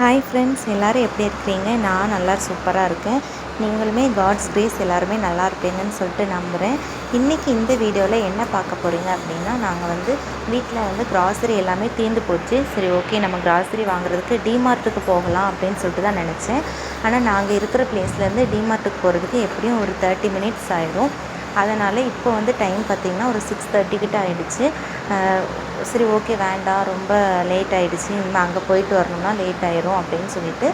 Hi friends, எல்லோரும் எப்படி இருக்கிறீங்க? நான் நல்லா சூப்பராக இருக்கேன். நீங்களுமே காட்ஸ் கிரேஸ் எல்லாருமே நல்லா இருப்பீங்கன்னு சொல்லிட்டு நம்புகிறேன். இன்றைக்கி இந்த வீடியோவில் என்ன பார்க்க போகிறீங்க அப்படின்னா, நாங்கள் வீட்டில் கிராசரி எல்லாமே தீர்ந்து போச்சு. சரி, ஓகே, நம்ம கிராசரி வாங்குறதுக்கு டிமார்ட்டுக்கு போகலாம் அப்படின்னு சொல்லிட்டு தான் நினச்சேன். ஆனால் நாங்கள் இருக்கிற பிளேஸ்லேருந்து டிமார்ட்டுக்கு போகிறதுக்கு எப்படியும் ஒரு 30 மினிட்ஸ் ஆயிடும். அதனால் இப்போ டைம் பார்த்திங்கன்னா ஒரு 6:30 கிட்ட ஆகிடுச்சு. சரி, ஓகே, வேண்டாம், ரொம்ப லேட் ஆகிடுச்சு, இனிமேல் அங்கே போயிட்டு வரணும்னா லேட் ஆயிரும் அப்படின்னு சொல்லிட்டு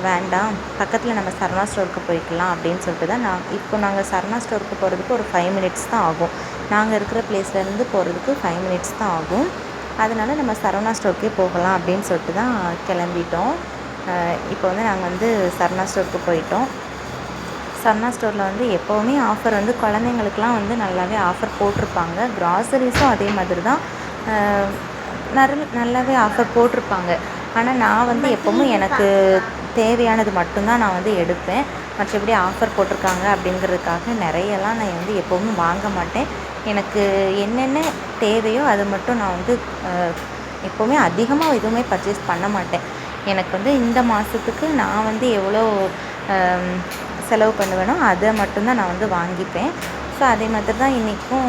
வேண்டாம், பக்கத்தில் நம்ம சரணா ஸ்டோருக்கு போய்க்கலாம் அப்படின்னு சொல்லிட்டு தான் நாங்கள் சரணா ஸ்டோருக்கு போகிறதுக்கு ஒரு 5 மினிட்ஸ் தான் ஆகும். நாங்கள் இருக்கிற பிளேஸ்லேருந்து போகிறதுக்கு 5 மினிட்ஸ் தான் ஆகும். அதனால் நம்ம சரணா ஸ்டோருக்கே போகலாம் அப்படின்னு சொல்லிட்டு தான் கிளம்பிட்டோம். இப்போ நாங்கள் சரணா ஸ்டோருக்கு போயிட்டோம். சரணா ஸ்டோரில் எப்போவுமே ஆஃபர் குழந்தைங்களுக்குலாம் நல்லாவே ஆஃபர் போட்டிருப்பாங்க. கிராசரிஸும் அதே மாதிரி தான் நல்லாவே ஆஃபர் போட்டிருப்பாங்க. ஆனால் நான் எப்போவுமே எனக்கு தேவையானது மட்டும்தான் நான் எடுப்பேன். மற்றபடி ஆஃபர் போட்டிருக்காங்க அப்படிங்கிறதுக்காக நிறையெல்லாம் நான் எப்போவுமே வாங்க மாட்டேன். எனக்கு என்னென்ன தேவையோ அது மட்டும் நான் எப்போவுமே அதிகமாக எதுவுமே பர்ச்சேஸ் பண்ண மாட்டேன். எனக்கு இந்த மாதத்துக்கு நான் எவ்வளோ செலவு பண்ணுவேனோ அதை மட்டும்தான் நான் வாங்கிப்பேன். ஸோ அதே மாதிரி தான் இன்றைக்கும்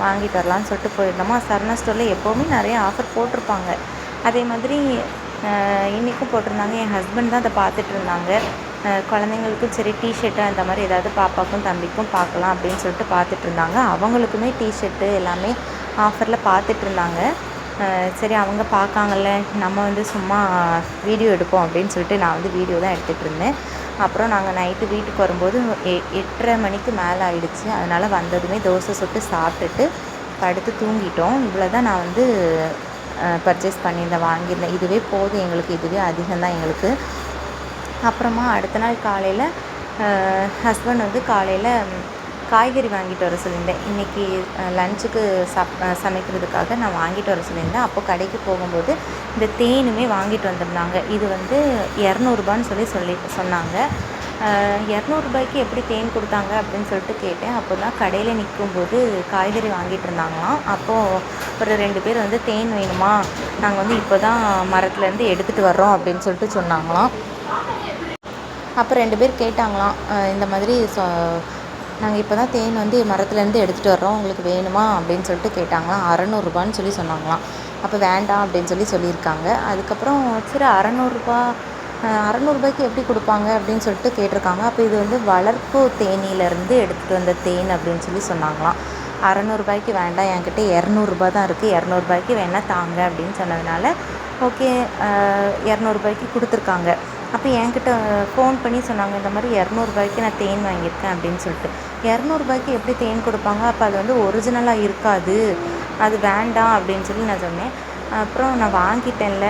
வாங்கிட்டு வரலான்னு சொல்லிட்டு போயிருந்தோமா. சரணா ஸ்டோரில் எப்போவுமே நிறைய ஆஃபர் போட்டிருப்பாங்க. அதே மாதிரி இன்றைக்கும் போட்டிருந்தாங்க. என் ஹஸ்பண்ட் தான் அதை பார்த்துட்டு இருந்தாங்க. குழந்தைங்களுக்கும் சரி டிஷர்ட்டு அந்த மாதிரி ஏதாவது பாப்பாக்கும் தம்பிக்கும் பார்க்கலாம் அப்படின்னு சொல்லிட்டு பார்த்துட்டு இருந்தாங்க. அவங்களுக்குமே டிஷர்ட்டு எல்லாமே ஆஃபரில் பார்த்துட்டு இருந்தாங்க. சரி, அவங்க பார்க்காங்கல்ல, நம்ம சும்மா வீடியோ எடுப்போம் அப்படின்னு சொல்லிட்டு நான் வீடியோ தான் எடுத்துகிட்டு இருந்தேன். அப்புறம் நாங்கள் நைட்டு வீட்டுக்கு வரும்போது 8:30 மணிக்கு மேலே ஆகிடுச்சு. அதனால் வந்ததுமே தோசை சுட்டு சாப்பிட்டுட்டு படுத்து தூங்கிட்டோம். இவ்வளோ தான் நான் பர்ச்சேஸ் பண்ணியிருந்தேன், வாங்கியிருந்தேன். இதுவே போதும் எங்களுக்கு, இதுவே அதிகம்தான் எங்களுக்கு. அப்புறமா அடுத்த நாள் காலையில் ஹஸ்பண்ட் காலையில் காய்கறி வாங்கிட்டு வர சொல்லியிருந்தேன். இன்றைக்கி லஞ்சுக்கு சமைக்கிறதுக்காக நான் வாங்கிட்டு வர சொல்லியிருந்தேன். அப்போ கடைக்கு போகும்போது இந்த தேனுமே வாங்கிட்டு வந்திருந்தாங்க. இது 200 சொல்லி சொன்னாங்க. 200 எப்படி தேன் கொடுத்தாங்க அப்படின்னு சொல்லிட்டு கேட்டேன். அப்போ தான் கடையில் நிற்கும்போது காய்கறி வாங்கிட்டு இருந்தாங்களாம். அப்போது ஒரு 2 பேர் தேன் வேணுமா, நாங்கள் இப்போ தான் மரத்துலேருந்து எடுத்துகிட்டு வர்றோம் அப்படின்னு சொல்லிட்டு சொன்னாங்களாம். அப்போ 2 பேர் கேட்டாங்களாம், இந்த மாதிரி நாங்கள் இப்போ தான் தேன் மரத்துலேருந்து எடுத்துகிட்டு வர்றோம், உங்களுக்கு வேணுமா அப்படின்னு சொல்லிட்டு கேட்டாங்களாம். 600 சொல்லி சொன்னாங்களாம். அப்போ வேண்டாம் அப்படின்னு சொல்லியிருக்காங்க. அதுக்கப்புறம் சரி, 600 எப்படி கொடுப்பாங்க அப்படின்னு சொல்லிட்டு கேட்டிருக்காங்க. அப்போ இது வளர்ப்பு தேனீலேருந்து எடுத்துகிட்டு வந்த தேன் அப்படின்னு சொன்னாங்களாம். 600 வேண்டாம், என்கிட்ட 200 தான் இருக்குது, 200 வேணால் தாங்க அப்படின்னு சொன்னதுனால ஓகே, 200 கொடுத்துருக்காங்க. அப்போ என்கிட்ட ஃபோன் பண்ணி சொன்னாங்க, இந்த மாதிரி 200 நான் தேன் வாங்கியிருக்கேன் அப்படின்னு சொல்லிட்டு. 200 எப்படி தேன் கொடுப்பாங்க? அப்போ அது ஒரிஜினலாக இருக்காது, அது வேண்டாம் அப்படின்னு சொல்லி நான் சொன்னேன். அப்புறம் நான் வாங்கிட்டேன்ல,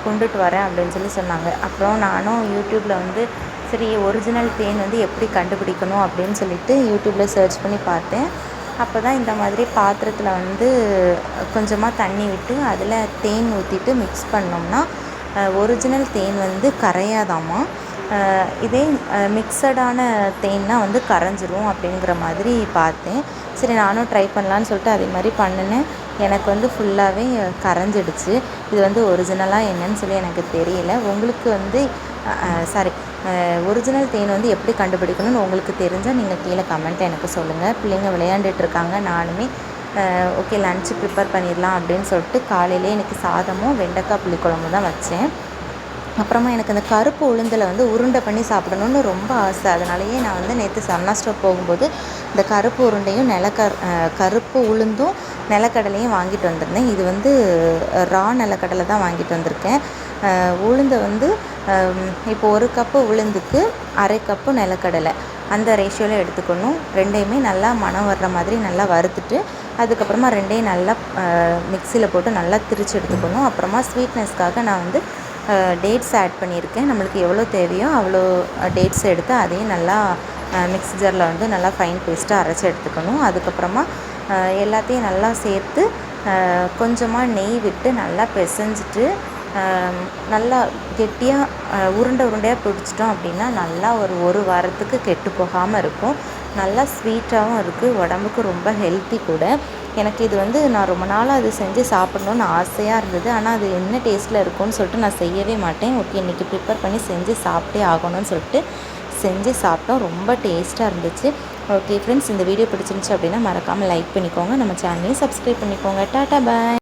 கொண்டுட்டு வரேன் அப்படின்னு சொல்லி சொன்னாங்க. அப்புறம் நானும் யூடியூப்பில் சரி, ஒரிஜினல் தேன் எப்படி கண்டுபிடிக்கணும் அப்படின்னு சொல்லிட்டு யூடியூப்பில் சர்ச் பண்ணி பார்த்தேன். அப்போ தான் இந்த மாதிரி பாத்திரத்தில் கொஞ்சமாக தண்ணி விட்டு அதில் தேன் ஊற்றிட்டு மிக்ஸ் பண்ணோம்னா ஒரிஜினல் தேன் கரையாதாமா. இதே மிக்சடான தேன்னா கரைஞ்சிரும் அப்படிங்கிற மாதிரி பார்த்தேன். சரி, நானும் ட்ரை பண்ணலான்னு சொல்லிட்டு அதே மாதிரி பண்ணினேன். எனக்கு ஃபுல்லாகவே கரைஞ்சிடுச்சு. இது ஒரிஜினலாக என்னன்னு சொல்லி எனக்கு தெரியல. உங்களுக்கு சாரி, ஒரிஜினல் தேன் எப்படி கண்டுபிடிக்கணும்னு உங்களுக்கு தெரிஞ்சால் நீங்கள் கீழே கமெண்ட்டை எனக்கு சொல்லுங்கள். பிள்ளைங்க விளையாண்டுட்டு இருக்காங்க. நானுமே ஓகே, லன்ச்சு ப்ரிப்பேர் பண்ணிடலாம் அப்படின்னு சொல்லிட்டு காலையிலே எனக்கு சாதமும் வெண்டைக்காய் புளிக்குழம்பு தான் வச்சேன். அப்புறமா எனக்கு அந்த கருப்பு உளுந்தில் உருண்டை பண்ணி சாப்பிடணுன்னு ரொம்ப ஆசை. அதனாலேயே நான் நேற்று சரணா ஸ்டோர் போகும்போது இந்த கருப்பு உருண்டையும் கருப்பு உளுந்தும் நிலக்கடலையும் வாங்கிட்டு வந்திருந்தேன். இது ரா நிலக்கடலை தான் வாங்கிட்டு வந்திருக்கேன். உளுந்தை இப்போ 1 கப்பு உளுந்துக்கு 1/2 கப்பு நிலக்கடலை அந்த ரேஷியோவில் எடுத்துக்கணும். ரெண்டையுமே நல்லா மணம் வர்ற மாதிரி நல்லா வறுத்துட்டு அதுக்கப்புறமா ரெண்டையும் நல்லா மிக்சியில் போட்டு நல்லா திரித்து எடுத்துக்கணும். அப்புறமா ஸ்வீட்னஸ்க்காக நான் டேட்ஸ் ஆட் பண்ணியிருக்கேன். நம்மளுக்கு எவ்வளோ தேவையோ அவ்வளோ டேட்ஸ் எடுத்து அதையும் நல்லா மிக்ஸி ஜாரில் நல்லா ஃபைன் பேஸ்ட்டாக அரைச்சி எடுத்துக்கணும். அதுக்கப்புறமா எல்லாத்தையும் நல்லா சேர்த்து கொஞ்சமாக நெய் விட்டு நல்லா பிசைஞ்சிட்டு நல்லா கெட்டியாக உருண்டையாக பிடிச்சிட்டோம் அப்படின்னா நல்லா ஒரு வாரத்துக்கு கெட்டு போகாமல் இருக்கும். நல்லா ஸ்வீட்டாகவும் இருக்குது, உடம்புக்கு ரொம்ப ஹெல்த்தி கூட. எனக்கு இது வந்து நான் ரொம்ப நாளாக அது செஞ்சு சாப்பிட்ணுன்னு ஆசையாக இருந்தது. ஆனால் அது என்ன டேஸ்ட்டில் இருக்கும்னு சொல்லிட்டு நான் செய்யவே மாட்டேன். ஓகே, இன்றைக்கி ப்ரிப்பேர் பண்ணி செஞ்சு சாப்பிட்டே ஆகணும்னு சொல்லிட்டு செஞ்சு சாப்பிட்டோம். ரொம்ப டேஸ்ட்டாக இருந்துச்சு. ஓகே ஃப்ரெண்ட்ஸ், இந்த வீடியோ பிடிச்சிருந்துச்சு அப்படின்னா மறக்காமல் லைக் பண்ணிக்கோங்க. நம்ம சேனலையும் சப்ஸ்கிரைப் பண்ணிக்கோங்க. டாட்டா பாய்.